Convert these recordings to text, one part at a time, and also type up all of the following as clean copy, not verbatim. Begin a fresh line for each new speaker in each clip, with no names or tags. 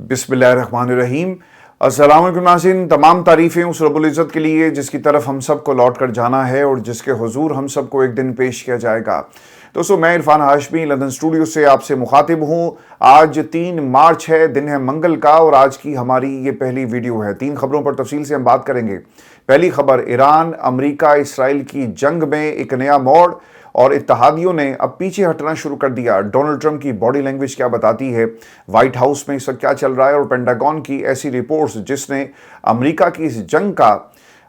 बिस्मिल्लाहिर्रहमानिर्रहीम। अस्सलाम वालेकुम नाज़रीन, तमाम तारीफ़ें उस रब्बुल इज़्ज़त के लिए जिसकी तरफ हम सब को लौट कर जाना है और जिसके हुजूर हम सब को एक दिन पेश किया जाएगा। दोस्तों, मैं इरफान हाशमी लंदन स्टूडियो से आपसे मुखातिब हूँ। आज 3 मार्च है, दिन है मंगल का, और आज की हमारी ये पहली वीडियो है। 3 खबरों पर तफसील से हम बात करेंगे। पहली खबर, ईरान अमेरिका इसराइल की जंग में एक नया मोड़ और इत्तेहादियों ने अब पीछे हटना शुरू कर दिया। डोनाल्ड ट्रंप की बॉडी लैंग्वेज क्या बताती है, व्हाइट हाउस में इस वक्त क्या चल रहा है, और पेंटागन की ऐसी रिपोर्ट्स जिसने अमेरिका की इस जंग का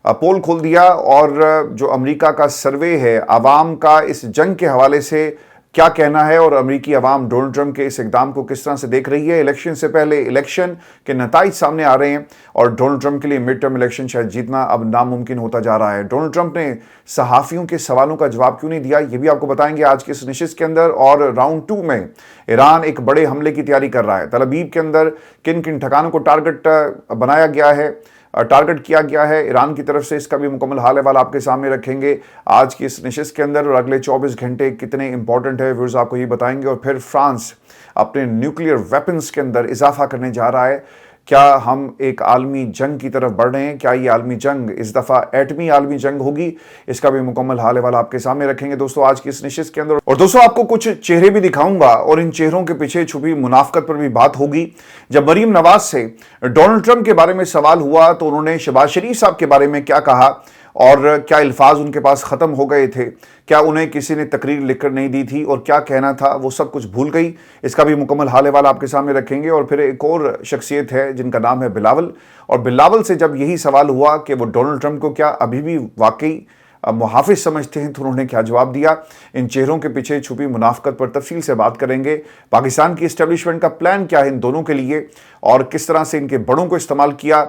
पोल खोल दिया, और जो अमेरिका का सर्वे है आवाम का इस जंग के हवाले से क्या कहना है, और अमेरिकी आवाम डोनाल्ड ट्रंप के इस इकदाम को किस तरह से देख रही है। इलेक्शन से पहले इलेक्शन के नताइज सामने आ रहे हैं और डोनाल्ड ट्रंप के लिए मिड टर्म इलेक्शन शायद जीतना अब नामुमकिन होता जा रहा है। डोनाल्ड ट्रंप ने सहाफ़ियों के सवालों का जवाब क्यों नहीं दिया, ये भी आपको बताएंगे आज के इस नशिस्त के अंदर। और राउंड 2 में ईरान एक बड़े हमले की तैयारी कर रहा है। तल अवीव के अंदर किन किन ठिकानों को टारगेट बनाया गया है, टारगेट किया गया है ईरान की तरफ से, इसका भी मुकम्मल हाल अहवाल आपके सामने रखेंगे आज की इस नशिस्त के अंदर। और अगले 24 घंटे कितने इंपॉर्टेंट है व्यूअर्स, आपको ये बताएंगे। और फिर फ्रांस अपने न्यूक्लियर वेपन्स के अंदर इजाफा करने जा रहा है। क्या हम एक आलमी जंग की तरफ बढ़ रहे हैं? क्या ये आलमी जंग इस दफ़ा एटमी आलमी जंग होगी? इसका भी मुकम्मल हाल अहवाल आपके सामने रखेंगे दोस्तों आज की इस नशिस्त के अंदर। और दोस्तों, आपको कुछ चेहरे भी दिखाऊंगा और इन चेहरों के पीछे छुपी मुनाफकत पर भी बात होगी। जब मरीम नवाज से डोनाल्ड ट्रंप के बारे में सवाल हुआ तो उन्होंने शहबाज शरीफ साहब के बारे में क्या कहा, और क्या अल्फाज उनके पास ख़त्म हो गए थे, क्या उन्हें किसी ने तकरीर लिखकर नहीं दी थी, और क्या कहना था वो सब कुछ भूल गई, इसका भी मुकम्मल हाल अहवाल आपके सामने रखेंगे। और फिर एक और शख्सियत है जिनका नाम है बिलावल, और बिलावल से जब यही सवाल हुआ कि वो डोनाल्ड ट्रंप को क्या अभी भी वाकई मुहाफिज समझते हैं तो उन्होंने क्या जवाब दिया। इन चेहरों के पीछे छुपी मुनाफकत पर तफसील से बात करेंगे। पाकिस्तान की इस्टेब्लिशमेंट का प्लान क्या है इन दोनों के लिए, और किस तरह से इनके बड़ों को इस्तेमाल किया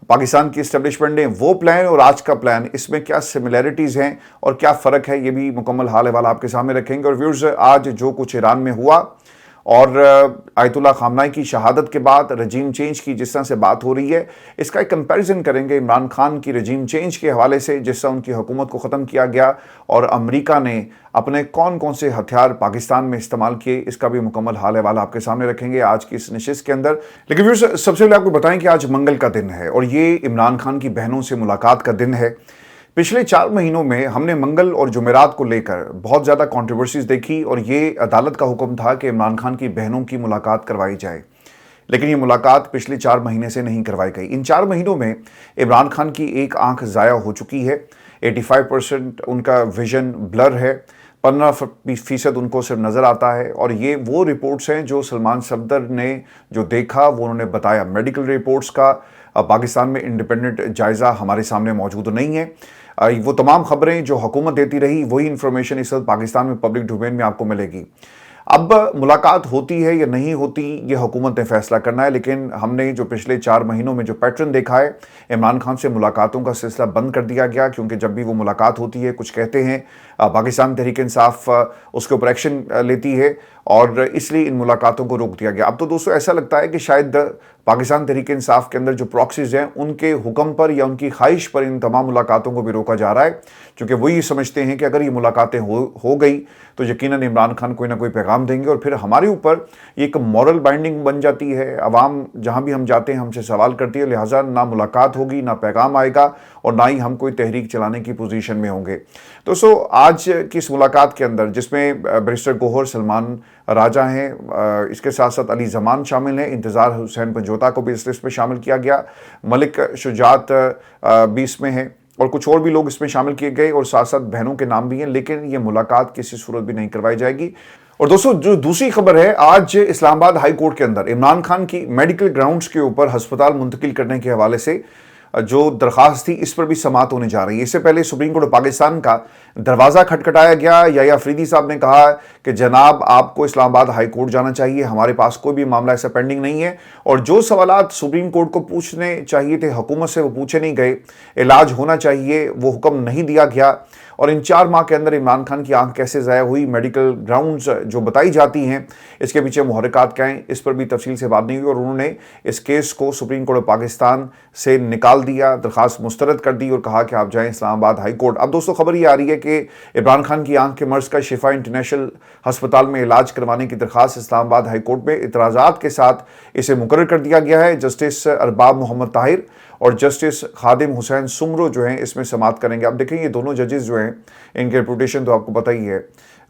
पाकिस्तान की इस्टेब्लिशमेंट ने, वो प्लान और आज का प्लान, इसमें क्या सिमिलैरिटीज़ हैं और क्या फ़र्क है, ये भी मुकम्मल हाल अहवाल आपके सामने रखेंगे। और व्यूअर्स, आज जो कुछ ईरान में हुआ और आयतुल्लाह खामनाई की शहादत के बाद रजीम चेंज की जिस तरह से बात हो रही है, इसका एक कंपैरिजन करेंगे इमरान खान की रजीम चेंज के हवाले से, जिस तरह उनकी हुकूमत को ख़त्म किया गया और अमेरिका ने अपने कौन कौन से हथियार पाकिस्तान में इस्तेमाल किए, इसका भी मुकम्मल हाल अहवाल आपके सामने रखेंगे आज की इस नशिस्त के अंदर। लेकिन व्यूअर्स, सबसे पहले आपको बताएं कि आज मंगल का दिन है और ये इमरान खान की बहनों से मुलाकात का दिन है। पिछले 4 महीनों में हमने मंगल और जुमेरात को लेकर बहुत ज़्यादा कंट्रोवर्सीज देखी, और ये अदालत का हुक्म था कि इमरान खान की बहनों की मुलाकात करवाई जाए, लेकिन ये मुलाकात पिछले 4 महीने से नहीं करवाई गई। इन 4 महीनों में इमरान खान की एक आंख ज़ाया हो चुकी है, 85% उनका विजन ब्लर है, 15% उनको सिर्फ नज़र आता है। और ये वो रिपोर्ट्स हैं जो सलमान सफदर ने जो देखा वो उन्होंने बताया। मेडिकल रिपोर्ट्स का पाकिस्तान में इंडिपेंडेंट जायज़ा हमारे सामने मौजूद नहीं है। वो तमाम खबरें जो हुकूमत देती रही वही इंफॉर्मेशन इस वक्त पाकिस्तान में पब्लिक डोमेन में आपको मिलेगी। अब मुलाकात होती है या नहीं होती ये हुकूमत ने फैसला करना है, लेकिन हमने जो पिछले 4 महीनों में जो पैटर्न देखा है, इमरान खान से मुलाकातों का सिलसिला बंद कर दिया गया, क्योंकि जब भी वो मुलाकात होती है कुछ कहते हैं, पाकिस्तान तहरीक इंसाफ उसके ऊपर एक्शन लेती है, और इसलिए इन मुलाकातों को रोक दिया गया। अब तो दोस्तों ऐसा लगता है कि शायद पाकिस्तान तहरीक इंसाफ के अंदर जो प्रॉक्सीज हैं उनके हुक्म पर या उनकी ख्वाहिश पर इन तमाम मुलाकातों को भी रोका जा रहा है, क्योंकि वो ये समझते हैं कि अगर ये मुलाकातें हो गई तो यकीनन इमरान खान कोई ना कोई पैगाम देंगे, और फिर हमारे ऊपर ये एक मॉरल बाइंडिंग बन जाती है। अवाम जहाँ भी हम जाते हैं हमसे सवाल करती है, लिहाजा ना मुलाकात होगी, ना पैगाम आएगा, और ना ही हम कोई तहरीक चलाने की पोजीशन में होंगे। दोस्तों, आज की इस मुलाकात के अंदर जिसमें बैरिस्टर गौहर सलमान राजा हैं, इसके साथ साथ अली जमान शामिल हैं, इंतज़ार हुसैन पंजोता को भी इस लिस्ट में शामिल किया गया, मलिक शुजात भी इसमें है, और कुछ और भी लोग इसमें शामिल किए गए, और साथ साथ बहनों के नाम भी हैं। लेकिन ये मुलाकात किसी सूरत भी नहीं करवाई जाएगी। और दोस्तों, जो दूसरी खबर है, आज इस्लामाबाद हाई कोर्ट के अंदर इमरान खान की मेडिकल ग्राउंड्स के ऊपर अस्पताल मुंतकिल करने के हवाले से जो दरख्वास्त थी, इस पर भी समाअत होने जा रही है। इससे पहले सुप्रीम कोर्ट पाकिस्तान का दरवाज़ा खटखटाया गया। याह्या अफरीदी साहब ने कहा कि जनाब आपको इस्लामाबाद हाई कोर्ट जाना चाहिए, हमारे पास कोई भी मामला ऐसा पेंडिंग नहीं है, और जो सवालात सुप्रीम कोर्ट को पूछने चाहिए थे हुकूमत से वो पूछे नहीं गए, इलाज होना चाहिए वो हुक्म नहीं दिया गया, اور ان 4 माह के अंदर इमरान खान की आंख कैसे ज़ाया हुई, मेडिकल ग्राउंड्स जो बताई जाती हैं, इसके पीछे मुहर्रिकात क्या हैं, इस पर भी तफसील से बात नहीं हुई। और उन्होंने इस केस को सुप्रीम कोर्ट ऑफ पाकिस्तान से निकाल दिया, दरख्वास्त मुस्तरद कर दी और कहा कि आप जाएं इस्लामाबाद हाई कोर्ट। अब दोस्तों खबर ये आ रही है कि इमरान खान की आंख के मर्ज का शिफा इंटरनेशनल अस्पताल में इलाज करवाने की दरख्वास्त इस्लामाबाद हाई कोर्ट में इतराज़ात के साथ इसे मुकर्रर कर दिया गया है। जस्टिस अरबाब मोहम्मद ताहिर और जस्टिस खादिम हुसैन सुमरो जो हैं इसमें समाअत करेंगे। अब देखें ये दोनों जजेस जो हैं, इनके रेपुटेशन तो आपको पता ही है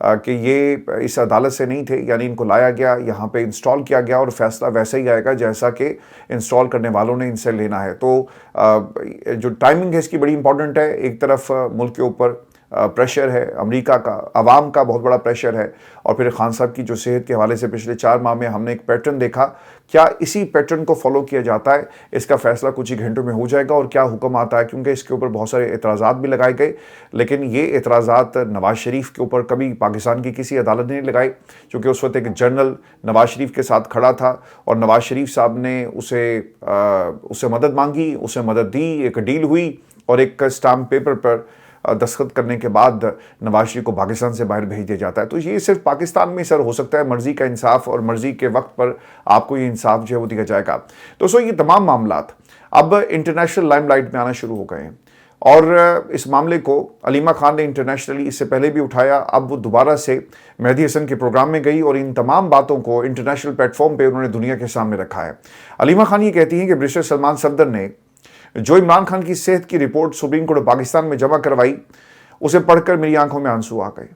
कि ये इस अदालत से नहीं थे, यानी इनको लाया गया, यहाँ पे इंस्टॉल किया गया और फैसला वैसे ही आएगा जैसा कि इंस्टॉल करने वालों ने इनसे लेना है। तो जो टाइमिंग है इसकी बड़ी इंपॉर्टेंट है। एक तरफ मुल्क के ऊपर प्रेशर है, अमेरिका का, अवाम का बहुत बड़ा प्रेशर है, और फिर खान साहब की जो सेहत के हवाले से पिछले 4 माह में हमने एक पैटर्न देखा, क्या इसी पैटर्न को फॉलो किया जाता है, इसका फैसला कुछ ही घंटों में हो जाएगा और क्या हुक्म आता है, क्योंकि इसके ऊपर बहुत सारे एतराज़ात भी लगाए गए। लेकिन ये एतराज़ात नवाज शरीफ के ऊपर कभी पाकिस्तान की किसी अदालत ने नहीं लगाए, क्योंकि उस वक्त एक जनरल नवाज शरीफ के साथ खड़ा था और नवाज शरीफ साहब ने उससे मदद मांगी, उसे मदद दी, एक डील हुई और एक स्टाम्प पेपर पर दस्तखत करने के बाद नवाज शरीफ को पाकिस्तान से बाहर भेज दिया जाता है। तो ये सिर्फ पाकिस्तान में सर हो सकता है, मर्जी का इंसाफ, और मर्जी के वक्त पर आपको ये इंसाफ जो है वो दिया जाएगा। दोस्तों ये तमाम मामलात अब इंटरनेशनल लाइमलाइट में आना शुरू हो गए हैं, और इस मामले को अलीमा खान ने इंटरनेशनली इससे पहले भी उठाया। अब वो दोबारा से मेहदी हसन के प्रोग्राम में गई और इन तमाम बातों को इंटरनेशनल प्लेटफॉर्म पे उन्होंने दुनिया के सामने रखा है। अलीमा खान ये कहती हैं कि बैरिस्टर सलमान सफदर ने जो इमरान खान की सेहत की रिपोर्ट सुप्रीम कोर्ट पाकिस्तान में जमा करवाई, उसे पढ़कर मेरी आंखों में आंसू आ गए।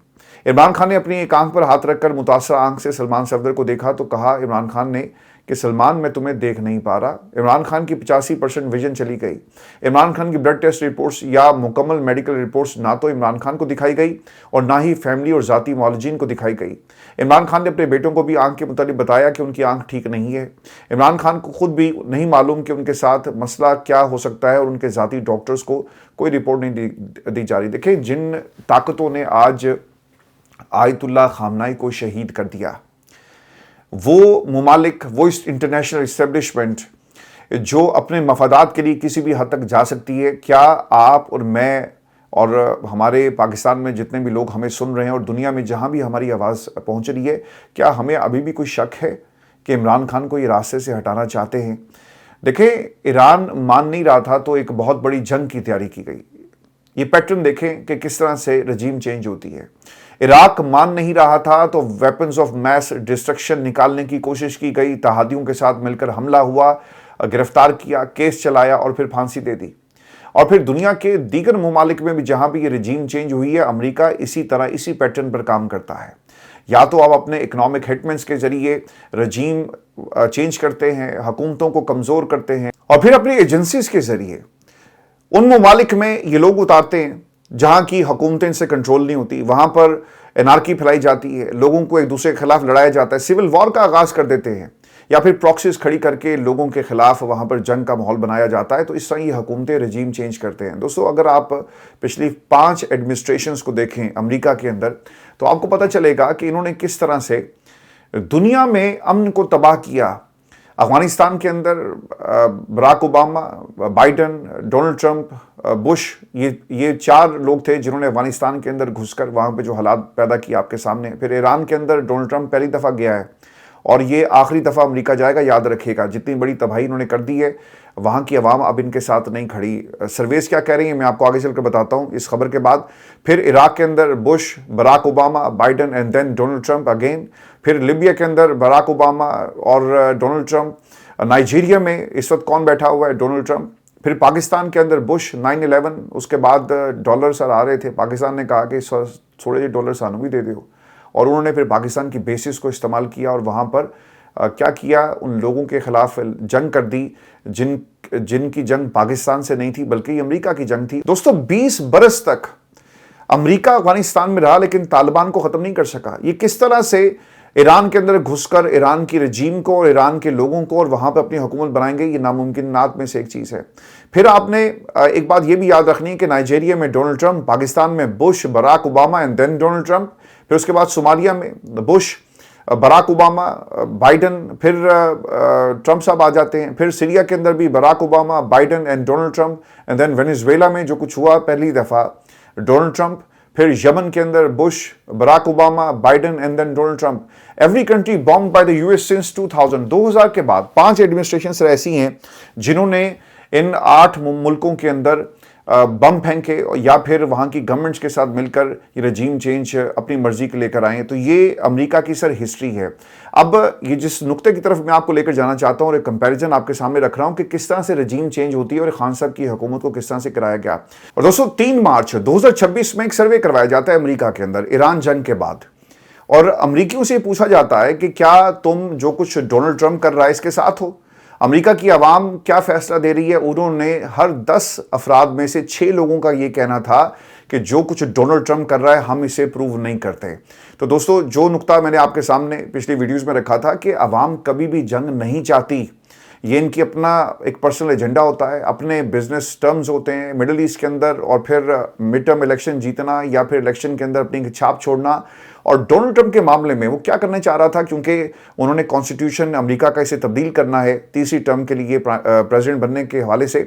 इमरान खान ने अपनी एक आंख पर हाथ रखकर मुतासरा आंख से सलमान सफदर को देखा तो कहा इमरान खान ने कि सलमान मैं तुम्हें देख नहीं पा रहा। इमरान खान की 85% विजन चली गई। इमरान खान की ब्लड टेस्ट रिपोर्ट्स या मुकम्मल मेडिकल रिपोर्ट्स ना तो इमरान खान को दिखाई गई और ना ही फैमिली और ज़ाती मुआलजीन को दिखाई गई। इमरान खान ने अपने बेटों को भी आंख के मुतालिक बताया कि उनकी आंख ठीक नहीं है। इमरान खान को खुद भी नहीं मालूम कि उनके साथ मसला क्या हो सकता है और उनके ज़ाती डॉक्टर्स को कोई रिपोर्ट नहीं दी जा रही। देखें, जिन ताकतों ने आज आयतुल्लाह खामनाई को शहीद कर दिया, वो ममालिक, वो इंटरनेशनल इस्टेब्लिशमेंट जो अपने मफादात के लिए किसी भी हद तक जा सकती है, क्या आप और मैं और हमारे पाकिस्तान में जितने भी लोग हमें सुन रहे हैं और दुनिया में जहां भी हमारी आवाज़ पहुंच रही है, क्या हमें अभी भी कोई शक है कि इमरान खान को ये रास्ते से हटाना चाहते हैं? देखें, ईरान मान नहीं रहा था तो एक बहुत बड़ी जंग की तैयारी की गई। ये पैटर्न देखें कि किस तरह से रजीम चेंज होती है। इराक मान नहीं रहा था तो वेपन्स ऑफ मैस डिस्ट्रक्शन निकालने की कोशिश की गई, तहादियों के साथ मिलकर हमला हुआ, गिरफ्तार किया, केस चलाया और फिर फांसी दे दी। और फिर दुनिया के दीगर ममालिक में भी जहां भी ये रजीम चेंज हुई है, अमेरिका इसी तरह इसी पैटर्न पर काम करता है। या तो आप अपने इकोनॉमिक हिटमेंट्स के जरिए रजीम चेंज करते हैं, हुकूमतों को कमज़ोर करते हैं, और फिर अपनी एजेंसीज के जरिए उन ममालिक में ये लोग उतारते हैं जहां की हुकूमतें से कंट्रोल नहीं होती, वहां पर एनार्की फैलाई जाती है, लोगों को एक दूसरे के खिलाफ लड़ाया जाता है, सिविल वॉर का आगाज कर देते हैं, या फिर प्रॉक्सीज खड़ी करके लोगों के खिलाफ वहां पर जंग का माहौल बनाया जाता है। तो इस तरह ये हुकूमतें रजीम चेंज करते हैं। दोस्तों, अगर आप पिछली 5 एडमिनिस्ट्रेशंस को देखें अमेरिका के अंदर, तो आपको पता चलेगा कि इन्होंने किस तरह से दुनिया में अमन को तबाह किया। अफगानिस्तान के अंदर Barack Obama, Biden, Donald Trump, Bush, ये 4 लोग थे जिन्होंने अफगानिस्तान के अंदर घुसकर वहाँ पे जो हालात पैदा किए आपके सामने। फिर ईरान के अंदर डोनाल्ड ट्रंप पहली दफ़ा गया है और ये आखिरी दफ़ा अमेरिका जाएगा, याद रखिएगा। जितनी बड़ी तबाही इन्होंने कर दी है, वहाँ की अवाम अब इनके साथ नहीं खड़ी। सर्वेस क्या कह रही हैं मैं आपको आगे चलकर बताता हूँ इस खबर के बाद। फिर इराक के अंदर Bush, Barack Obama, Biden and then Donald Trump again. फिर लिबिया के अंदर बराक ओबामा और डोनाल्ड ट्रंप। नाइजीरिया में इस वक्त कौन बैठा हुआ है? Donald Trump. फिर पाकिस्तान के अंदर बुश, 9/11, उसके बाद डॉलर सर आ रहे थे, पाकिस्तान ने कहा कि थोड़े डॉलर सानू भी दे दो, और उन्होंने फिर पाकिस्तान की बेसिस को इस्तेमाल किया और वहाँ पर क्या किया, उन लोगों के खिलाफ जंग कर दी जिनकी जंग पाकिस्तान से नहीं थी बल्कि अमेरिका की जंग थी। दोस्तों, 20 बरस तक अमेरिका अफगानिस्तान में रहा लेकिन तालिबान को ख़त्म नहीं कर सका। ये किस तरह से ईरान के अंदर घुसकर ईरान की रजीम को और ईरान के लोगों को और वहाँ पर अपनी हुकूमत बनाएंगे, ये नामुमकिनात में से एक चीज़ है। फिर आपने एक बात ये भी याद रखनी है कि नाइजीरिया में डोनाल्ड ट्रंप, पाकिस्तान में Bush, Barack Obama and then Donald Trump. फिर उसके बाद सोमालिया में बुश, बराक ओबामा, बाइडन, फिर ट्रंप साहब आ जाते हैं। फिर सीरिया के अंदर भी Barack Obama, Biden and Donald Trump. And then Venezuela में जो कुछ हुआ, पहली दफ़ा डोनाल्ड ट्रंप, फिर यमन के अंदर Bush, Barack Obama, Biden and then Donald Trump. Every country bomb by the US since 2000 के बाद 5 एडमिनिस्ट्रेशन ऐसी हैं जिन्होंने इन 8 मुल्कों के अंदर बम फेंके या फिर वहाँ की गवर्नमेंट्स के साथ मिलकर ये रजीम चेंज अपनी मर्जी के लेकर आए। तो ये अमेरिका की सर हिस्ट्री है। अब ये जिस नुक्ते की तरफ मैं आपको लेकर जाना चाहता हूँ और एक कंपैरिजन आपके सामने रख रहा हूँ कि किस तरह से रजीम चेंज होती है और खान साहब की हुकूमत को किस तरह से कराया गया। और दोस्तों 3 मार्च 2026 में एक सर्वे करवाया जाता है अमेरिका के अंदर ईरान जंग के बाद, और अमरीकियों से पूछा जाता है कि क्या तुम जो कुछ डोनाल्ड ट्रंप कर रहा है इसके साथ हो। अमेरिका की आवाम क्या फैसला दे रही है? उन्होंने हर 10 अफराद में से 6 लोगों का ये कहना था कि जो कुछ डोनाल्ड ट्रंप कर रहा है हम इसे प्रूव नहीं करते। तो दोस्तों जो नुक्ता मैंने आपके सामने पिछली वीडियोस में रखा था कि आवाम कभी भी जंग नहीं चाहती, ये इनकी अपना एक पर्सनल एजेंडा होता है, अपने बिजनेस टर्म्स होते हैं मिडिल ईस्ट के अंदर, और फिर मिड टर्म इलेक्शन जीतना या फिर इलेक्शन के अंदर अपनी छाप छोड़ना। और डोनाल्ड ट्रंप के मामले में वो क्या करना चाह रहा था, क्योंकि उन्होंने कॉन्स्टिट्यूशन अमेरिका का इसे तब्दील करना है तीसरी टर्म के लिए प्रेसिडेंट बनने के हवाले से,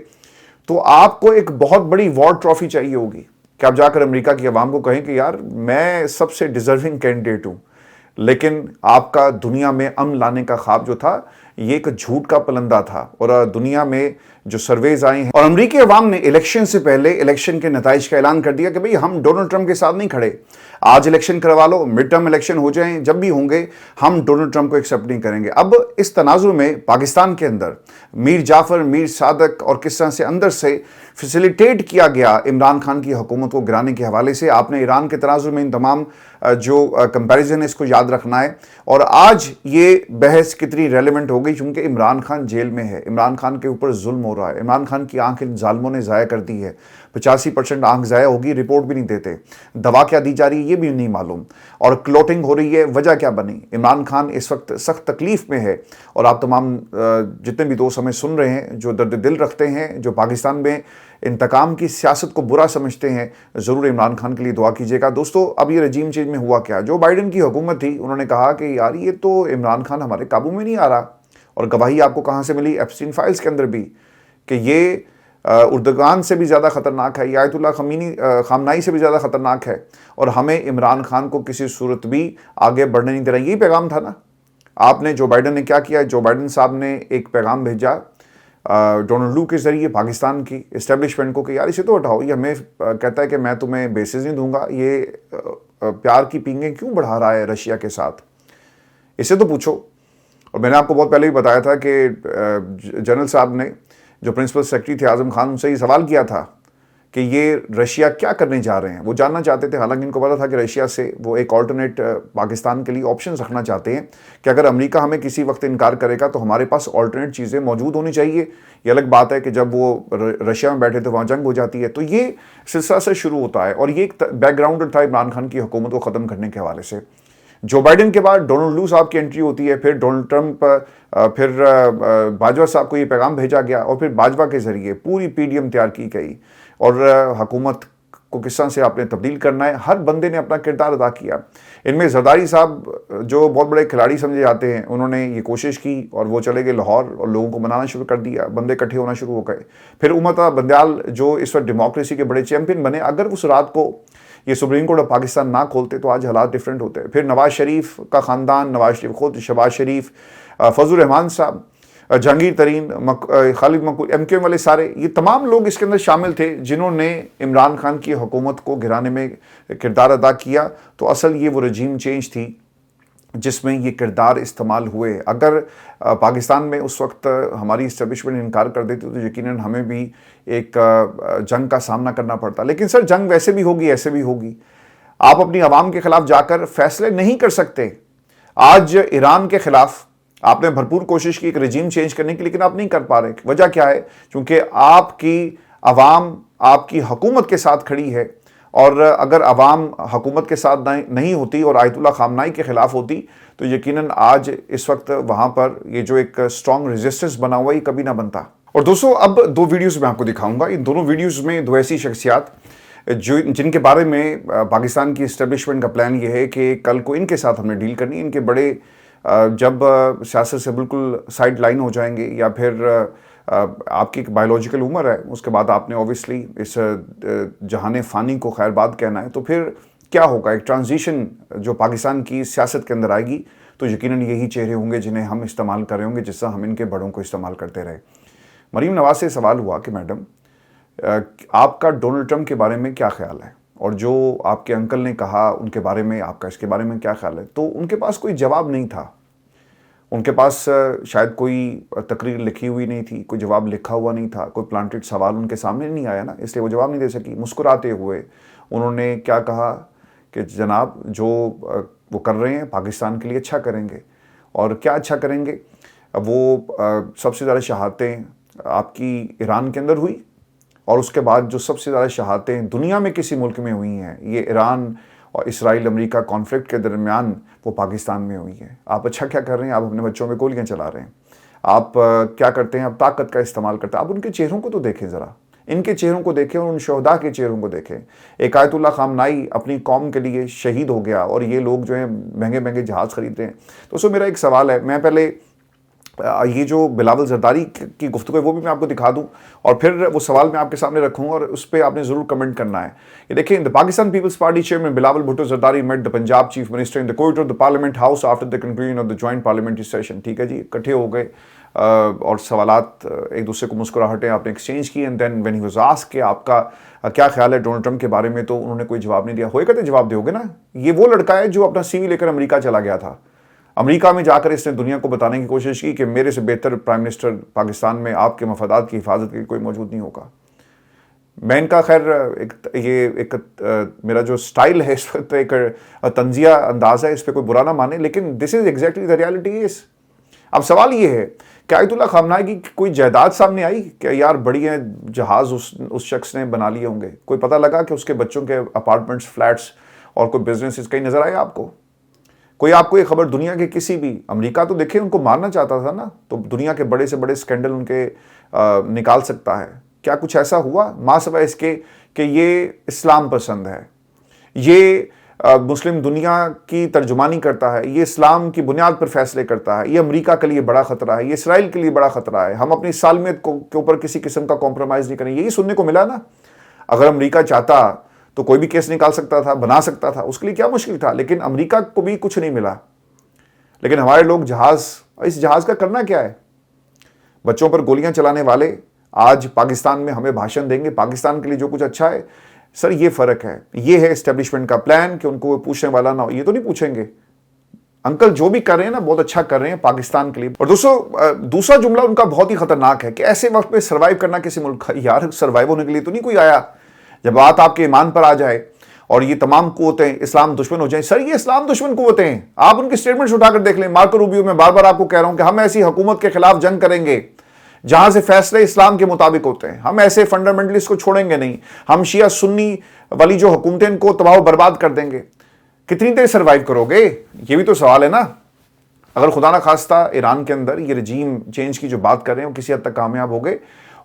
तो आपको एक बहुत बड़ी वॉर ट्रॉफी चाहिए होगी कि आप जाकर अमेरिका की आवाम को कहें कि यार मैं सबसे डिजर्विंग कैंडिडेट हूं। लेकिन आपका दुनिया में अमन लाने का ख्वाब जो था ये एक झूठ का पलंदा था। और दुनिया में जो सर्वेज आए हैं और अमेरिकी अवाम ने इलेक्शन से पहले इलेक्शन के नताइज का ऐलान कर दिया कि भाई हम डोनाल्ड ट्रंप के साथ नहीं खड़े, आज इलेक्शन करवा लो, मिड टर्म इलेक्शन हो जाए, जब भी होंगे हम डोनाल्ड ट्रंप को एक्सेप्ट नहीं करेंगे। अब इस तनाजुर में पाकिस्तान के अंदर मीर जाफर, मीर सादक और किस तरह से अंदर से फैसिलिटेट किया गया इमरान खान की हुकूमत को गिराने के हवाले से, आपने ईरान के तनाजुर में इन तमाम जो कंपैरिजन है इसको याद रखना है। और आज ये बहस कितनी रेलेवेंट हो गई क्योंकि इमरान खान जेल में है, इमरान खान के ऊपर जुल्म हो रहा है, इमरान खान की आंख इन जालिमों ने ज़ाया कर दी है, 85% आंख ज़ाया होगी, रिपोर्ट भी नहीं देते, दवा क्या दी जा रही है ये भी नहीं मालूम, और क्लोटिंग हो रही है, वजह क्या बनी। इमरान खान इस वक्त सख्त तकलीफ में है। और आप तमाम जितने भी दोस्त हमें सुन रहे हैं जो दर्द दिल रखते हैं, जो पाकिस्तान में इंतकाम की सियासत को बुरा समझते हैं, ज़रूर इमरान खान के लिए दुआ कीजिएगा। दोस्तों अब ये रजीम चेंज में हुआ क्या, जो बाइडन की हुकूमत थी उन्होंने कहा कि यार ये तो इमरान खान हमारे काबू में नहीं आ रहा, और गवाही आपको कहाँ से मिली, एप्स्टीन फाइल्स के अंदर भी, कि ये उर्दगान से भी ज़्यादा ख़तरनाक है, आयतुल्लाह खामनाई से भी ज़्यादा ख़तरनाक है, और हमें इमरान खान को किसी सूरत भी आगे बढ़ने नहीं दे रहा। यही पैगाम था ना। आपने जो बाइडन ने क्या किया, जो बाइडन साहब ने एक पैगाम भेजा डोनाल्ड लू के ज़रिए पाकिस्तान की इस्टेब्लिशमेंट को कि यार इसे तो हटाओ, ये हमें कहता है कि मैं तुम्हें बेसिस नहीं दूंगा, ये प्यार की पींगें क्यों बढ़ा रहा है रशिया के साथ, इसे तो पूछो। और मैंने आपको बहुत पहले भी बताया था कि जनरल साहब ने जो प्रिंसिपल सेक्रेटरी थे आज़म खान, उनसे ये सवाल किया था कि ये रशिया क्या करने जा रहे हैं। वो जानना चाहते थे, हालांकि इनको पता था कि रशिया से वो एक ऑल्टरनेट पाकिस्तान के लिए ऑप्शन रखना चाहते हैं कि अगर अमेरिका हमें किसी वक्त इनकार करेगा तो हमारे पास ऑल्टरनेट चीज़ें मौजूद होनी चाहिए। ये अलग बात है कि जब वो रशिया में बैठे तो वहाँ जंग हो जाती है। तो ये सिलसिला से शुरू होता है और ये एक बैकग्राउंड था इमरान खान की हुकूमत को ख़त्म करने के हवाले से। जो बाइडन के बाद डोनाल्ड लू साहब की एंट्री होती है, फिर डोनाल्ड ट्रंप, फिर बाजवा साहब को ये पैगाम भेजा गया और फिर बाजवा के ज़रिए पूरी पीडीएम तैयार की गई और हुकूमत को किस तरह से आपने तब्दील करना है, हर बंदे ने अपना किरदार अदा किया। इनमें जरदारी साहब जो बहुत बड़े खिलाड़ी समझे जाते हैं, उन्होंने ये कोशिश की और वो चले गए लाहौर और लोगों को मनाना शुरू कर दिया, बंदे इकट्ठे होना शुरू हो गए। फिर उमता बंदयाल जो इस वक्त डेमोक्रेसी के बड़े चैंपियन बने, अगर उस रात को ये सुप्रीम कोर्ट ऑफ पाकिस्तान ना खोलते तो आज हालात डिफरेंट होते। फिर नवाज शरीफ का ख़ानदान, नवाज शरीफ खुद, शहबाज शरीफ, फजल रहमान साहब, जहांगीर तरीन, खालिद मकबूल, एमक्यू वाले सारे, ये तमाम लोग इसके अंदर शामिल थे जिन्होंने इमरान खान की हुकूमत को गिराने में किरदार अदा किया। तो असल ये वो रजीम चेंज थी जिसमें ये किरदार इस्तेमाल हुए। अगर पाकिस्तान में उस वक्त हमारी इस्टेब्लिशमेंट इनकार कर देती तो यकीनन हमें भी एक जंग का सामना करना पड़ता। लेकिन सर जंग वैसे भी होगी, ऐसे भी होगी। आप अपनी आवाम के खिलाफ जाकर फैसले नहीं कर सकते। आज ईरान के खिलाफ आपने भरपूर कोशिश की एक रजीम चेंज करने की, लेकिन आप नहीं कर पा रहे। वजह क्या है? क्योंकि आपकी आवाम आपकी हुकूमत के साथ खड़ी है, और अगर आवाम हुकूमत के साथ नहीं होती और आयतुल्लाह खामनाई के ख़िलाफ़ होती तो यकीनन आज इस वक्त वहाँ पर ये जो एक स्ट्रॉन्ग रेजिस्टेंस बना हुआ ये कभी ना बनता। और दोस्तों अब 2 वीडियोज़ मैं आपको दिखाऊंगा। इन दोनों वीडियोज़ में 2 ऐसी शख्सियात जिनके बारे में पाकिस्तान की इस्टेब्लिशमेंट का प्लान ये है कि कल को इनके साथ हमने डील करनी। इनके बड़े जब सियासत से बिल्कुल साइड लाइन हो जाएंगे या फिर آپ کی ایک بایولوجیکل عمر ہے، اس کے بعد آپ نے اوبیسلی اس جہان فانی کو خیر باد کہنا ہے، تو پھر کیا ہوگا؟ ایک ٹرانزیشن جو پاکستان کی سیاست کے اندر آئے گی تو یقیناً یہی چہرے ہوں گے جنہیں ہم استعمال کر رہے ہوں گے جس طرح ہم ان کے بڑوں کو استعمال کرتے رہے۔ مریم نواز سے سوال ہوا کہ میڈم آپ کا ڈونلڈ ٹرمپ کے بارے میں کیا خیال ہے، اور جو آپ کے انکل نے کہا ان کے بارے میں آپ کا اس کے بارے میں کیا خیال ہے؟ تو ان کے پاس کوئی جواب نہیں تھا، ان کے پاس شاید کوئی تقریر لکھی ہوئی نہیں تھی، کوئی جواب لکھا ہوا نہیں تھا، کوئی پلانٹڈ سوال ان کے سامنے نہیں آیا نا، اس لیے وہ جواب نہیں دے سکی۔ مسکراتے ہوئے انہوں نے کیا کہا کہ جناب جو وہ کر رہے ہیں پاکستان کے لیے اچھا کریں گے، اور کیا اچھا کریں گے؟ وہ سب سے زیادہ شہادتیں آپ کی ایران کے اندر ہوئی، اور اس کے بعد جو سب سے زیادہ شہادتیں دنیا میں کسی ملک میں ہوئی ہیں یہ ایران اور اسرائیل امریکہ کانفلکٹ کے درمیان وہ پاکستان میں ہوئی ہے۔ آپ اچھا کیا کر رہے ہیں؟ آپ اپنے بچوں میں گولیاں چلا رہے ہیں، آپ کیا کرتے ہیں؟ آپ طاقت کا استعمال کرتے ہیں۔ آپ ان کے چہروں کو تو دیکھیں، ذرا ان کے چہروں کو دیکھیں اور ان شہداء کے چہروں کو دیکھیں۔ ایک آیت اللہ خامنائی اپنی قوم کے لیے شہید ہو گیا، اور یہ لوگ جو ہیں مہنگے مہنگے جہاز خریدتے ہیں۔ تو اس میں میرا ایک سوال ہے، میں پہلے یہ جو بلاول زرداری کی گفتگو ہے وہ بھی میں آپ کو دکھا دوں، اور پھر وہ سوال میں آپ کے سامنے رکھوں اور اس پہ آپ نے ضرور کمنٹ کرنا ہے۔ یہ دیکھیں، the Pakistan People's Party chairman Bilawal Bhutto Zardari met the Punjab chief minister in the corridor of the Parliament House after the conclusion of the joint parliamentary session۔ ٹھیک ہے جی، اکٹھے ہو گئے اور سوالات ایک دوسرے کو مسکراہٹیں آپ نے ایکسچینج کی، and then when he was asked کہ آپ کا کیا خیال ہے ڈونلڈ ٹرمپ کے بارے میں، تو انہوں نے کوئی جواب نہیں دیا۔ ہوئے کہتے جواب دے ہوگے نا، یہ وہ لڑکا ہے جو اپنا سی وی لے کر امریکہ چلا گیا تھا۔ امریکہ میں جا کر اس نے دنیا کو بتانے کی کوشش کی کہ میرے سے بہتر پرائم منسٹر پاکستان میں آپ کے مفادات کی حفاظت کے کوئی موجود نہیں ہوگا۔ میں ان کا خیر ایک میرا جو سٹائل ہے اس وقت ایک طنزیہ انداز ہے، اس پہ کوئی برا نہ مانے، لیکن دس is exactly the reality is. اب سوال یہ ہے کہ آیت اللہ خامنائی کی کوئی جائیداد سامنے آئی کہ یار بڑی ہیں جہاز اس شخص نے بنا لیے ہوں گے؟ کوئی پتہ لگا کہ اس کے بچوں کے اپارٹمنٹس، فلیٹس اور کوئی بزنس کہیں نظر آئے آپ کو؟ کوئی آپ کو یہ خبر دنیا کے کسی بھی، امریکہ تو دیکھیں ان کو مارنا چاہتا تھا نا، تو دنیا کے بڑے سے بڑے سکینڈل ان کے نکال سکتا ہے، کیا کچھ ایسا ہوا؟ ماں سوائے اس کے کہ یہ اسلام پسند ہے، یہ مسلم دنیا کی ترجمانی کرتا ہے، یہ اسلام کی بنیاد پر فیصلے کرتا ہے، یہ امریکہ کے لیے بڑا خطرہ ہے، یہ اسرائیل کے لیے بڑا خطرہ ہے، ہم اپنی سالمیت کے اوپر کسی قسم کا کمپرومائز نہیں کریں، یہی سننے کو ملا نا۔ اگر امریکہ چاہتا تو کوئی بھی کیس نکال سکتا تھا، بنا سکتا تھا، اس کے لیے کیا مشکل تھا؟ لیکن امریکہ کو بھی کچھ نہیں ملا، لیکن ہمارے لوگ اس جہاز کا کرنا کیا ہے؟ بچوں پر گولیاں چلانے والے آج پاکستان میں ہمیں بھاشن دیں گے پاکستان کے لیے جو کچھ اچھا ہے۔ سر یہ فرق ہے، یہ ہے اسٹیبلشمنٹ کا پلان کہ ان کو پوچھنے والا نہ ہو، یہ تو نہیں پوچھیں گے انکل جو بھی کر رہے ہیں نا بہت اچھا کر رہے ہیں پاکستان کے لیے۔ اور دوسرا جملہ ان کا بہت ہی خطرناک ہے کہ ایسے وقت میں سروائیو کرنا کسی ملک کا، یار سروائیو ہونے کے لیے تو نہیں کوئی آیا، جب بات آپ کے ایمان پر آ جائے اور یہ تمام قوتیں اسلام دشمن ہو جائیں۔ سر یہ اسلام دشمن قوتیں ہیں، آپ ان کی سٹیٹمنٹس اٹھا کر دیکھ لیں۔ مارکو روبیو، میں بار بار آپ کو کہہ رہا ہوں کہ ہم ایسی حکومت کے خلاف جنگ کریں گے جہاں سے فیصلے اسلام کے مطابق ہوتے ہیں، ہم ایسے فنڈامنٹلسٹ کو چھوڑیں گے نہیں، ہم شیعہ سنی والی جو حکومتیں ان کو تباہ و برباد کر دیں گے۔ کتنی دیر سروائیو کرو گے؟ یہ بھی تو سوال ہے نا۔ اگر خدا نہ خواستہ ایران کے اندر یہ رجیم چینج کی جو بات کر رہے ہیں وہ کسی حد تک کامیاب ہو گئے،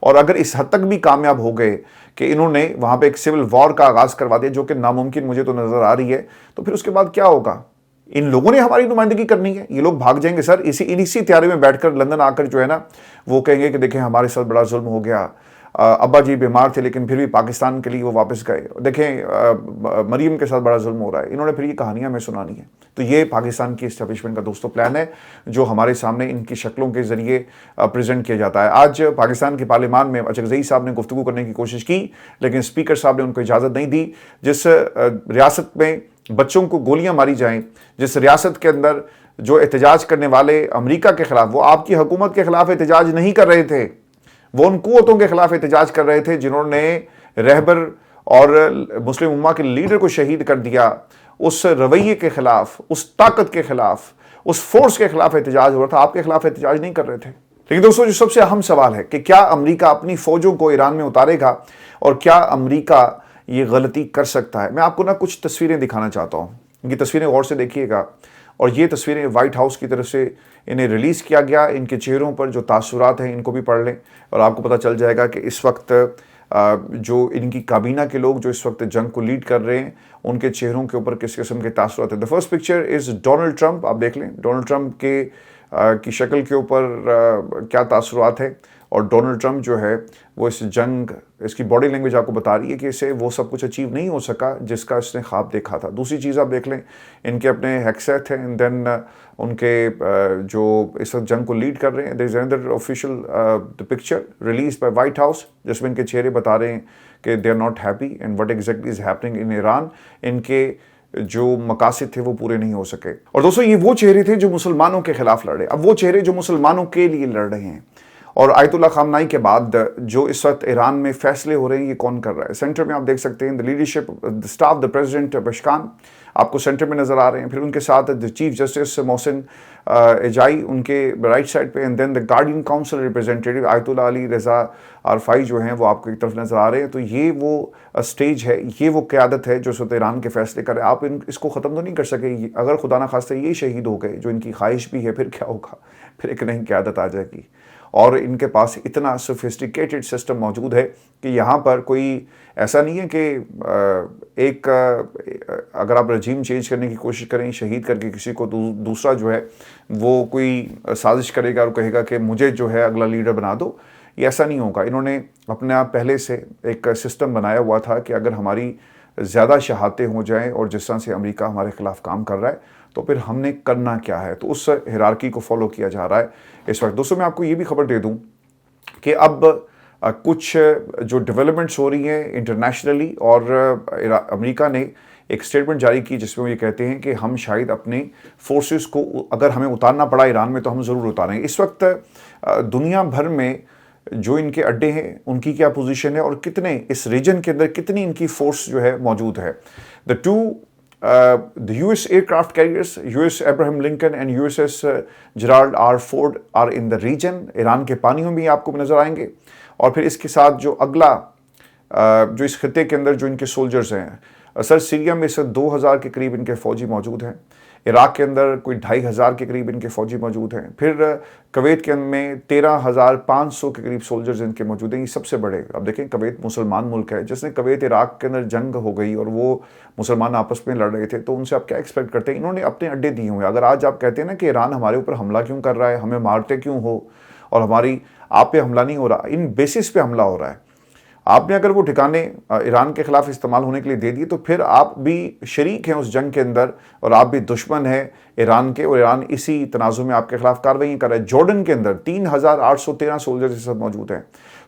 اور اگر اس حد تک بھی کامیاب ہو گئے کہ انہوں نے وہاں پہ ایک سول وار کا آغاز کروا دیا جو کہ ناممکن مجھے تو نظر آ رہی ہے، تو پھر اس کے بعد کیا ہوگا؟ ان لوگوں نے ہماری نمائندگی کرنی ہے، یہ لوگ بھاگ جائیں گے سر، اسی تیاری میں بیٹھ کر لندن آ کر جو ہے نا وہ کہیں گے کہ دیکھیں ہمارے ساتھ بڑا ظلم ہو گیا، ابا جی بیمار تھے لیکن پھر بھی پاکستان کے لیے وہ واپس گئے، دیکھیں مریم کے ساتھ بڑا ظلم ہو رہا ہے، انہوں نے پھر یہ کہانیاں ہمیں سنانی ہے۔ تو یہ پاکستان کی اسٹیبلشمنٹ کا دوستو پلان ہے جو ہمارے سامنے ان کی شکلوں کے ذریعے پریزنٹ کیا جاتا ہے۔ آج پاکستان کے پارلیمان میں اچکزئی صاحب نے گفتگو کرنے کی کوشش کی لیکن اسپیکر صاحب نے ان کو اجازت نہیں دی۔ جس ریاست میں بچوں کو گولیاں ماری جائیں، جس ریاست کے اندر جو احتجاج کرنے والے امریکہ کے خلاف، وہ آپ کی حکومت کے خلاف احتجاج نہیں کر رہے تھے، وہ ان قوتوں کے خلاف احتجاج کر رہے تھے جنہوں نے رہبر اور مسلم امہ کے لیڈر کو شہید کر دیا، اس رویے کے خلاف، اس طاقت کے خلاف، اس فورس کے خلاف احتجاج ہو رہا تھا، آپ کے خلاف احتجاج نہیں کر رہے تھے۔ لیکن دوستو جو سب سے اہم سوال ہے کہ کیا امریکہ اپنی فوجوں کو ایران میں اتارے گا، اور کیا امریکہ یہ غلطی کر سکتا ہے؟ میں آپ کو نا کچھ تصویریں دکھانا چاہتا ہوں، ان کی تصویریں غور سے دیکھیے گا، اور یہ تصویریں وائٹ ہاؤس کی طرف سے انہیں ریلیز کیا گیا، ان کے چہروں پر جو تاثرات ہیں ان کو بھی پڑھ لیں اور آپ کو پتہ چل جائے گا کہ اس وقت جو ان کی کابینہ کے لوگ جو اس وقت جنگ کو لیڈ کر رہے ہیں ان کے چہروں کے اوپر کس قسم کے تاثرات ہیں۔ The first picture is Donald Trump, آپ دیکھ لیں ڈونلڈ ٹرمپ کی شکل کے اوپر کیا تاثرات ہیں، اور ڈونلڈ ٹرمپ جو ہے وہ اس جنگ، اس کی باڈی لینگویج آپ کو بتا رہی ہے کہ اسے وہ سب کچھ اچیو نہیں ہو سکا جس کا اس نے خواب دیکھا تھا۔ دوسری چیز آپ دیکھ لیں، ان کے اپنے ہیکسیت ہیں، اینڈ دین ان کے جو اس وقت جنگ کو لیڈ کر رہے ہیں، there is another official picture release by White House جس میں ان کے چہرے بتا رہے ہیں کہ they are not happy and what exactly is happening in Iran, ان کے جو مقاصد تھے وہ پورے نہیں ہو سکے۔ اور دوستو یہ وہ چہرے تھے جو مسلمانوں کے خلاف لڑے، اب وہ چہرے جو مسلمانوں کے لیے لڑ رہے ہیں۔ اور آیت اللہ خامنائی کے بعد جو اس وقت ایران میں فیصلے ہو رہے ہیں، یہ کون کر رہا ہے؟ سینٹر میں آپ دیکھ سکتے ہیں لیڈرشپ اسٹاف دا پریزیڈنٹ پشکان آپ کو سینٹر میں نظر آ رہے ہیں، پھر ان کے ساتھ چیف جسٹس محسن اجائی ان کے رائٹ سائڈ پہ، and then the guardian council representative آیت اللہ علی رضا عرفائی جو ہیں وہ آپ کو ایک طرف نظر آ رہے ہیں۔ تو یہ وہ سٹیج ہے، یہ وہ قیادت ہے جو اس وقت ایران کے فیصلے کرے۔ آپ اس کو ختم تو نہیں کر سکے، اگر خدا نخواستہ یہ شہید ہو گئے جو ان کی خواہش بھی ہے، پھر کیا ہوگا؟ پھر ایک نئی قیادت آ جائے گی، اور ان کے پاس اتنا سوفسٹیکیٹڈ سسٹم موجود ہے کہ یہاں پر کوئی ایسا نہیں ہے کہ ایک اگر آپ رجیم چینج کرنے کی کوشش کریں شہید کر کے کسی کو، دوسرا جو ہے وہ کوئی سازش کرے گا اور کہے گا کہ مجھے جو ہے اگلا لیڈر بنا دو، یہ ایسا نہیں ہوگا۔ انہوں نے اپنا پہلے سے ایک سسٹم بنایا ہوا تھا کہ اگر ہماری زیادہ شہادتیں ہو جائیں اور جس طرح سے امریکہ ہمارے خلاف کام کر رہا ہے تو پھر ہم نے کرنا کیا ہے، تو اس ہیرارکی کو فالو کیا جا رہا ہے اس وقت۔ دوستوں میں آپ کو یہ بھی خبر دے دوں کہ اب کچھ جو ڈیولپمنٹس ہو رہی ہیں انٹرنیشنلی، اور امریکہ نے ایک سٹیٹمنٹ جاری کی جس میں وہ یہ کہتے ہیں کہ ہم شاید اپنے فورسز کو اگر ہمیں اتارنا پڑا ایران میں تو ہم ضرور اتاریں گے۔ اس وقت دنیا بھر میں جو ان کے اڈے ہیں ان کی کیا پوزیشن ہے، اور کتنے اس ریجن کے اندر کتنی ان کی فورس جو ہے موجود ہے۔ The US aircraft carriers US Abraham Lincoln and USS Gerald R. Ford are in the region۔ Iran کے پانیوں میں آپ کو نظر آئیں گے، اور پھر اس کے ساتھ جو اگلا جو اس خطے کے اندر جو ان کے سولجرز ہیں، سر سیریا میں اس 2000 کے قریب ان کے فوجی موجود ہیں، عراق کے اندر کوئی 2500 کے قریب ان کے فوجی موجود ہیں، پھر کویت کے اندر میں 13500 کے قریب سولجرز ان کے موجود ہیں۔ یہ سب سے بڑے، اب دیکھیں کویت مسلمان ملک ہے، جس نے کویت عراق کے اندر جنگ ہو گئی اور وہ مسلمان آپس میں لڑ رہے تھے، تو ان سے آپ کیا ایکسپیکٹ کرتے ہیں؟ انہوں نے اپنے اڈے دیے ہوئے ہیں۔ اگر آج آپ کہتے ہیں نا کہ ایران ہمارے اوپر حملہ کیوں کر رہا ہے، ہمیں مارتے کیوں ہو، اور ہماری آپ پہ حملہ نہیں ہو رہا، ان بیسس پہ حملہ ہو رہا ہے، آپ نے اگر وہ ٹھکانے ایران کے خلاف استعمال ہونے کے لیے دے دیے تو پھر آپ بھی شریک ہیں اس جنگ کے اندر، اور آپ بھی دشمن ہیں ایران کے، اور ایران اسی تنازع میں آپ کے خلاف کارروائیاں کر رہا ہے۔ جارڈن کے اندر 3813 سولجرز اس وقت موجود ہیں،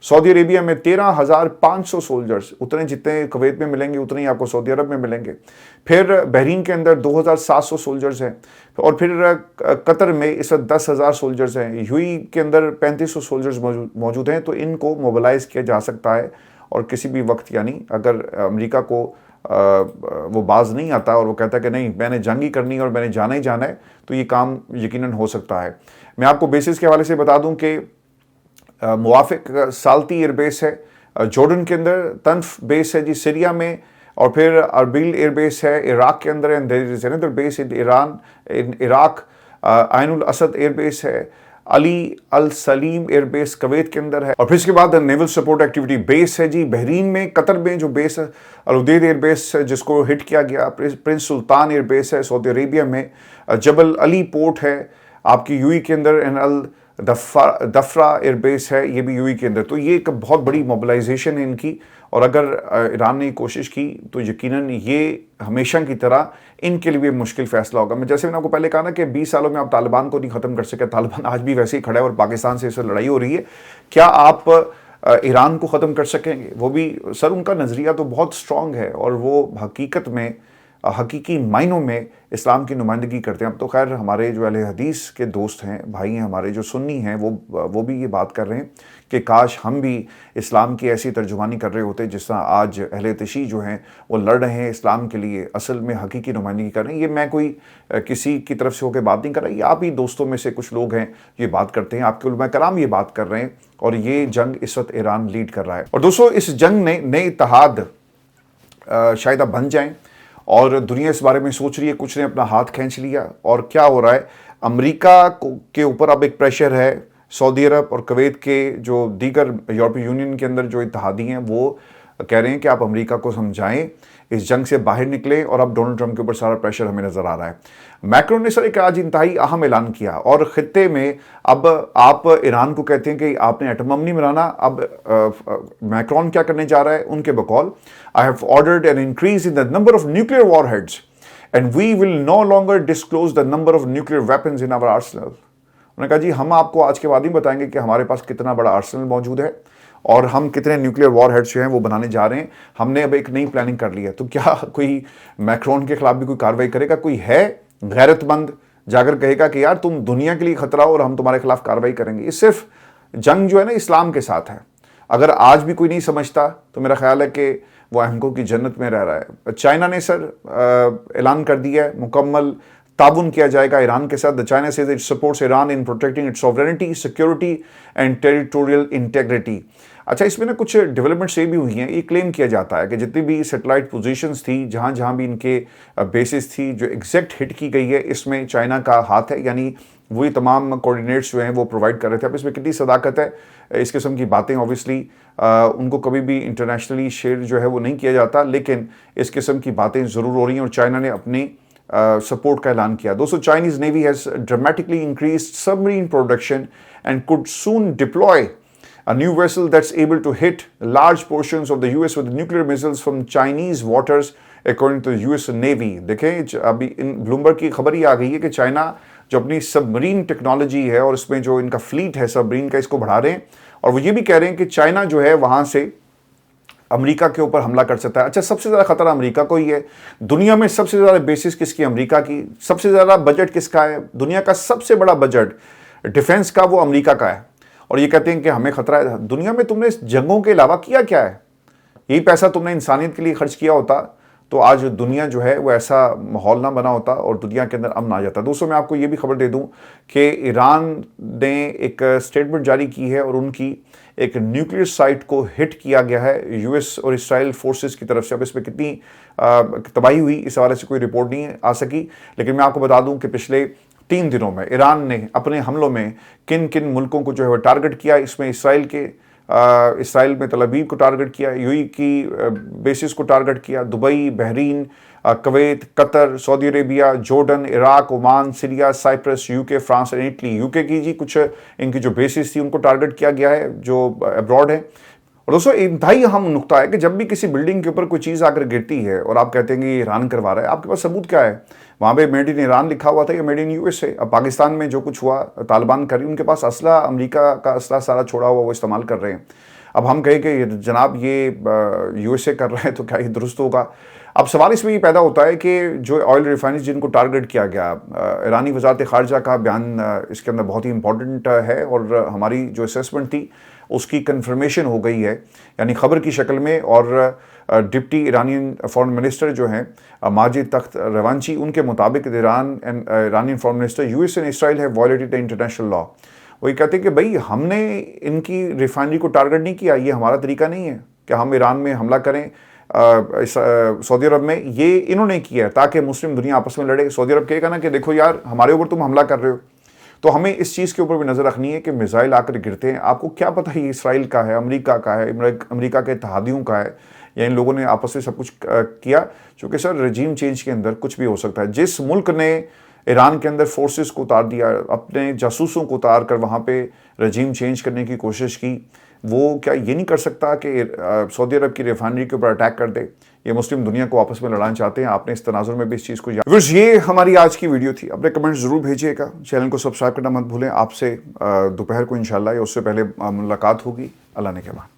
سعودی عربیہ میں 13500 سولجرز، اتنے جتنے کویت میں ملیں گے اتنے ہی آپ کو سعودی عرب میں ملیں گے، پھر بحرین کے اندر 2700 سولجرز ہیں، اور پھر قطر میں اس وقت 10,000 سولجرز ہیں، یو اے ای کے اندر 3500 سولجرز موجود ہیں۔ تو ان کو موبلائز کیا جا سکتا ہے، اور کسی بھی وقت یعنی اگر امریکہ کو وہ باز نہیں آتا اور وہ کہتا ہے کہ نہیں میں نے جنگ ہی کرنی ہے اور میں نے جانا ہی جانا ہے، تو یہ کام یقیناً ہو سکتا ہے۔ میں آپ کو بیسز کے حوالے سے بتا دوں کہ موافق سالتی ایئر بیس ہے جارڈن کے اندر، تنف بیس ہے جی سیریا میں، اور پھر اربیل ایئر بیس ہے عراق کے اندر، and there is another base in Iran ان عراق، عین الاسد ایئر بیس ہے، علی السلیم ایئر بیس کویت کے اندر ہے، اور پھر اس کے بعد نیول سپورٹ ایکٹیویٹی بیس ہے جی بحرین میں، قطر میں جو بیس ہے العدید ایئر بیس جس کو ہٹ کیا گیا، پرنس سلطان ایئر بیس ہے سعودی عربیہ میں، جبل علی پورٹ ہے آپ کی یو اے کے اندر، دفرہ ایئر بیس ہے یہ بھی یو اے کے اندر۔ تو یہ ایک بہت بڑی موبلائزیشن ہے ان کی، اور اگر ایران نے کوشش کی تو یقیناً یہ ہمیشہ کی طرح ان کے لیے مشکل فیصلہ ہوگا۔ میں جیسے میں نے آپ کو پہلے کہا نا کہ 20 سالوں میں آپ طالبان کو نہیں ختم کر سکے، طالبان آج بھی ویسے ہی کھڑا ہے اور پاکستان سے اس وقت لڑائی ہو رہی ہے، کیا آپ ایران کو ختم کر سکیں گے؟ وہ بھی سر ان کا نظریہ تو بہت سٹرونگ ہے، اور وہ حقیقت میں حقیقی معنوں میں اسلام کی نمائندگی کرتے ہیں۔ اب تو خیر ہمارے جو اہل حدیث کے دوست ہیں، بھائی ہیں ہمارے جو سنی ہیں، وہ بھی یہ بات کر رہے ہیں کہ کاش ہم بھی اسلام کی ایسی ترجمانی کر رہے ہوتے جس طرح آج اہل تشیع جو ہیں وہ لڑ رہے ہیں اسلام کے لیے، اصل میں حقیقی نمائندگی کر رہے ہیں۔ یہ میں کوئی کسی کی طرف سے ہو کے بات نہیں کر رہا، یہ آپ ہی دوستوں میں سے کچھ لوگ ہیں یہ بات کرتے ہیں، آپ کے علماء کرام یہ بات کر رہے ہیں، اور یہ جنگ اس وقت ایران لیڈ کر رہا ہے۔ اور دوستو اس جنگ نے نئے اتحاد شاید اب بن جائیں، اور دنیا اس بارے میں سوچ رہی ہے، کچھ نے اپنا ہاتھ کھینچ لیا، اور کیا ہو رہا ہے امریکہ کے اوپر اب ایک پریشر ہے، سعودی عرب اور کویت کے جو دیگر یورپی یونین کے اندر جو اتحادی ہیں وہ कह रहे हैं कि आप अमेरिका को समझाएं, इस जंग से बाहर निकलें, और अब डोनाल्ड ट्रंप के ऊपर सारा प्रेशर हमें नजर आ रहा है। मैक्रोन ने सर एक आज इंतहाई अहम ऐलान किया, और खित्ते में अब आप ईरान को कहते हैं कि आपने एटम बम नहीं बनाना। अब मैक्रोन क्या करने जा रहा है, उनके बकौल, I have ordered an increase in the number of nuclear warheads and we will no longer disclose the number of nuclear weapons in our arsenal. उन्होंने कहा जी हम आपको आज के बाद ही बताएंगे कि हमारे पास कितना बड़ा आर्सेनल मौजूद है और हम कितने न्यूक्लियर वॉर हेड्स जो हैं वो बनाने जा रहे हैं। हमने अब एक नई प्लानिंग कर ली है। तो क्या कोई मैक्रोन के खिलाफ भी कोई कार्रवाई करेगा? कोई है गैरतमंद जाकर कहेगा कि यार तुम दुनिया के लिए खतरा हो और हम तुम्हारे खिलाफ कार्रवाई करेंगे? ये सिर्फ जंग जो है ना इस्लाम के साथ है। अगर आज भी कोई नहीं समझता तो मेरा ख्याल है कि वो अहमकों की जन्नत में रह रहा है। चाइना ने सर ऐलान कर दिया है मुकम्मल ताबुन किया जाएगा ईरान के साथ। The China says it supports Iran in protecting it's sovereignty, security and territorial integrity. अच्छा, इसमें ना कुछ डेवलपमेंट्स ये भी हुई हैं। ये क्लेम किया जाता है कि जितनी भी सैटेलाइट पोजीशंस थी, जहां जहां भी इनके बेसिस थी, जो एग्जैक्ट हिट की गई है, इसमें चाइना का हाथ है, यानी वही तमाम कोऑर्डिनेट्स जो हैं वो प्रोवाइड कर रहे थे। अब इसमें कितनी सदाकत है, इस किस्म की बातें ऑब्वियसली उनको कभी भी इंटरनेशनली शेयर जो है वो नहीं किया जाता, लेकिन इस किस्म की बातें ज़रूर हो रही हैं और चाइना ने अपनी सपोर्ट का ऐलान किया। दोस्तों, Chinese navy has dramatically increased submarine production and could soon deploy a new vessel that's able to hit large portions of the US with nuclear missiles from Chinese waters according to the US Navy। देखें अभी इन Bloomberg की खबर ही आ गई है कि China जो अपनी submarine technology है और इसमें जो इनका फ्लीट है सबमरीन का, इसको बढ़ा रहे हैं, और वो ये भी कह रहे हैं कि चाइना जो है वहां से अमेरिका के ऊपर हमला कर सकता है। अच्छा, सबसे ज़्यादा खतरा अमेरिका को ही है। दुनिया में सबसे ज़्यादा बेसिस किसकी? अमेरिका की। सबसे ज़्यादा बजट किसका है? दुनिया का सबसे बड़ा बजट डिफेंस का वो अमेरिका का है, और ये कहते हैं कि हमें खतरा है। दुनिया में तुमने जंगों के अलावा किया क्या है? यही पैसा तुमने इंसानियत के लिए खर्च किया होता तो आज दुनिया जो है वो ऐसा माहौल ना बना होता और दुनिया के अंदर अमन आ जाता। दोस्तों, मैं आपको ये भी खबर दे दूं कि ईरान ने एक स्टेटमेंट जारी की है और उनकी एक न्यूक्लियर साइट को हिट किया गया है यूएस और इसराइल फोर्सेस की तरफ से। अब इसमें कितनी तबाही हुई इस हवाले से कोई रिपोर्ट नहीं आ सकी, लेकिन मैं आपको बता दूं कि पिछले 3 दिनों में ईरान ने अपने हमलों में किन किन मुल्कों को जो है वो टारगेट किया। इसमें इसराइल में तल अवीव को टारगेट किया, यूएई की बेसिस को टारगेट किया, Dubai, Bahrain, Kuwait, Qatar, Saudi Arabia, Jordan, Iraq, Oman, Syria, Cyprus, UK, France और इटली। यूके की जी कुछ इनकी जो बेसिस थी उनको टारगेट किया गया है जो अब्रॉड है। और दोस्तों, इंतहाई अहम नुकता है कि जब भी किसी बिल्डिंग के ऊपर कोई चीज़ आकर गिरती है और आप कहते हैं कि ईरान करवा रहा है, आपके पास सबूत क्या है? वहाँ पे मेड इन ईरान लिखा हुआ था या मेड इन यूएसए। अब पाकिस्तान में जो कुछ हुआ, तालिबान कर रही, उनके पास असला अमेरिका का असला सारा छोड़ा हुआ वो इस्तेमाल कर रहे हैं। अब हम कहें कि जनाब ये यूएसए कर रहे हैं तो क्या ये दुरुस्त होगा? अब सवाल इसमें ये पैदा होता है कि जो ऑयल रिफाइनरीज जिनको टारगेट किया गया, ईरानी वजारत खारजा का बयान इसके अंदर बहुत ही इंपॉर्टेंट है, और हमारी जो असेसमेंट थी उसकी कंफर्मेशन हो गई है, यानी खबर की शक्ल में। और डिप्टी ईरानियन फॉरेन मिनिस्टर जो हैं माजिद तख्त रवांची, उनके मुताबिक Iranian foreign minister US and Israel have violated the international law. वही कहते हैं कि भाई हमने इनकी रिफाइनरी को टारगेट नहीं किया, ये हमारा तरीका नहीं है कि हम ईरान में हमला करें। सऊदी अरब में ये इन्होंने किया है ताकि मुस्लिम दुनिया आपस में लड़े। सऊदी अरब कहेगा ना कि देखो यार हमारे ऊपर तुम हमला कर रहे हो। तो हमें इस चीज़ के ऊपर भी नज़र रखनी है कि मिसाइल आकर गिरते हैं, आपको क्या पता है ये इसराइल का है, अमेरिका का है, अमेरिका के इत्तेहादियों का है, या इन लोगों ने आपस में सब कुछ किया। क्योंकि सर रजीम चेंज के अंदर कुछ भी हो सकता है। जिस मुल्क ने ईरान के अंदर फोर्सेस को उतार दिया, अपने जासूसों को उतार कर वहाँ पे रजीम चेंज करने की कोशिश की, वो क्या ये नहीं कर सकता कि सऊदी अरब की रिफाइनरी के ऊपर अटैक कर दे? ये मुस्लिम दुनिया को आपस में लड़ाना चाहते हैं। आपने इस तनाजुर में भी इस चीज़ को ये हमारी आज की वीडियो थी। अपने कमेंट जरूर भेजिएगा, चैनल को सब्सक्राइब करना मत भूलें। आपसे दोपहर को इंशाल्लाह या उससे पहले मुलाकात होगी। अल्लाह ने के बाद।